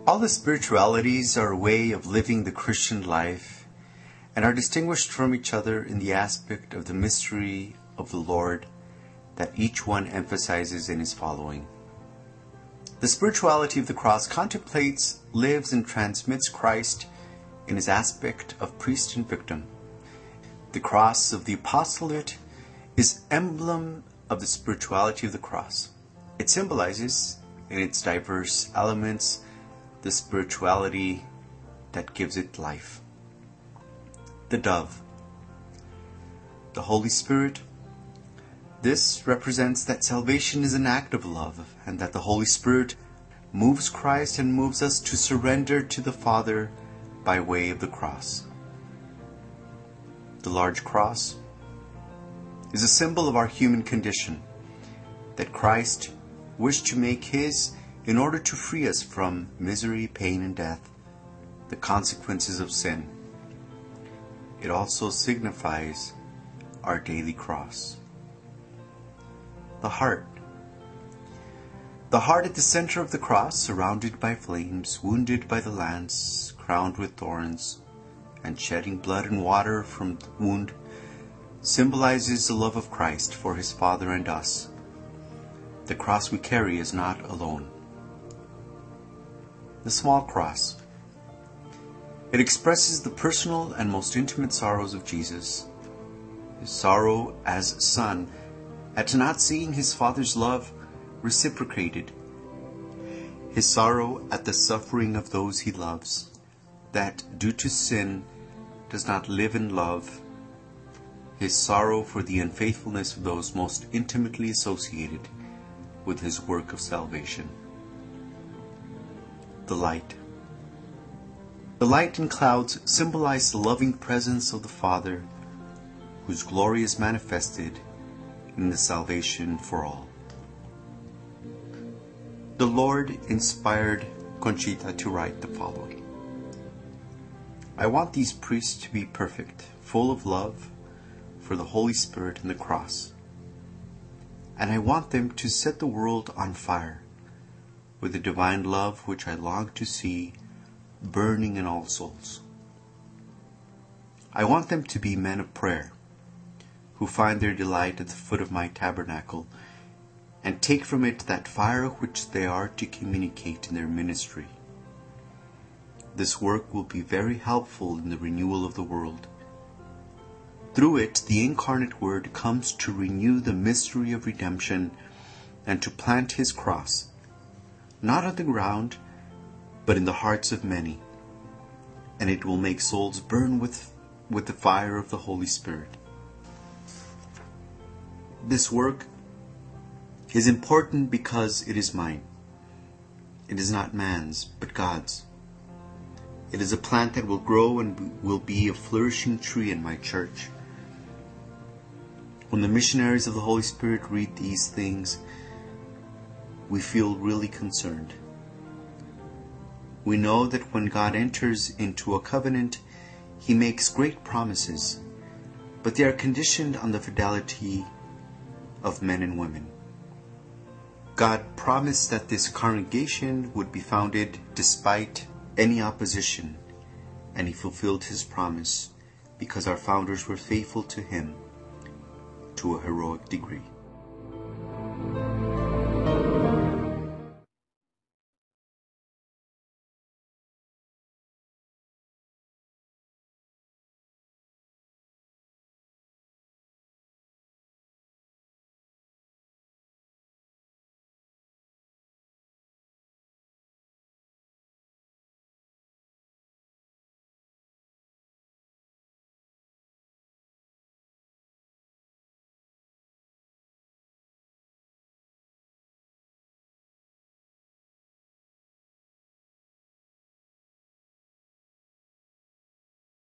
All the spiritualities are a way of living the Christian life and are distinguished from each other in the aspect of the mystery of the Lord that each one emphasizes in his following. The spirituality of the cross contemplates, lives, and transmits Christ in his aspect of priest and victim. The cross of the apostolate is emblem of the spirituality of the cross. It symbolizes, in its diverse elements, the spirituality that gives it life. The dove, the Holy Spirit. This represents that salvation is an act of love, and that the Holy Spirit moves Christ and moves us to surrender to the Father by way of the cross. The large cross is a symbol of our human condition, that Christ wished to make his in order to free us from misery, pain, and death, the consequences of sin. It also signifies our daily cross. The heart. The heart at the center of the cross, surrounded by flames, wounded by the lance, crowned with thorns, and shedding blood and water from the wound, symbolizes the love of Christ for his Father and us. The cross we carry is not alone. The small cross. It expresses the personal and most intimate sorrows of Jesus. His sorrow as son at not seeing his Father's love reciprocated. His sorrow at the suffering of those he loves, that due to sin does not live in love. His sorrow for the unfaithfulness of those most intimately associated with his work of salvation. The light. The light and clouds symbolize the loving presence of the Father, whose glory is manifested in the salvation for all. The Lord inspired Conchita to write the following. I want these priests to be perfect, full of love for the Holy Spirit and the cross. And I want them to set the world on fire with the divine love which I long to see burning in all souls. I want them to be men of prayer, who find their delight at the foot of my tabernacle, and take from it that fire which they are to communicate in their ministry. This work will be very helpful in the renewal of the world. Through it, the incarnate Word comes to renew the mystery of redemption and to plant his cross, not on the ground, but in the hearts of many, and it will make souls burn with the fire of the Holy Spirit. This work is important because it is mine. It is not man's, but God's. It is a plant that will grow and will be a flourishing tree in my church. When the missionaries of the Holy Spirit read these things, we feel really concerned. We know that when God enters into a covenant, he makes great promises, but they are conditioned on the fidelity of men and women. God promised that this congregation would be founded despite any opposition, and he fulfilled his promise because our founders were faithful to him to a heroic degree.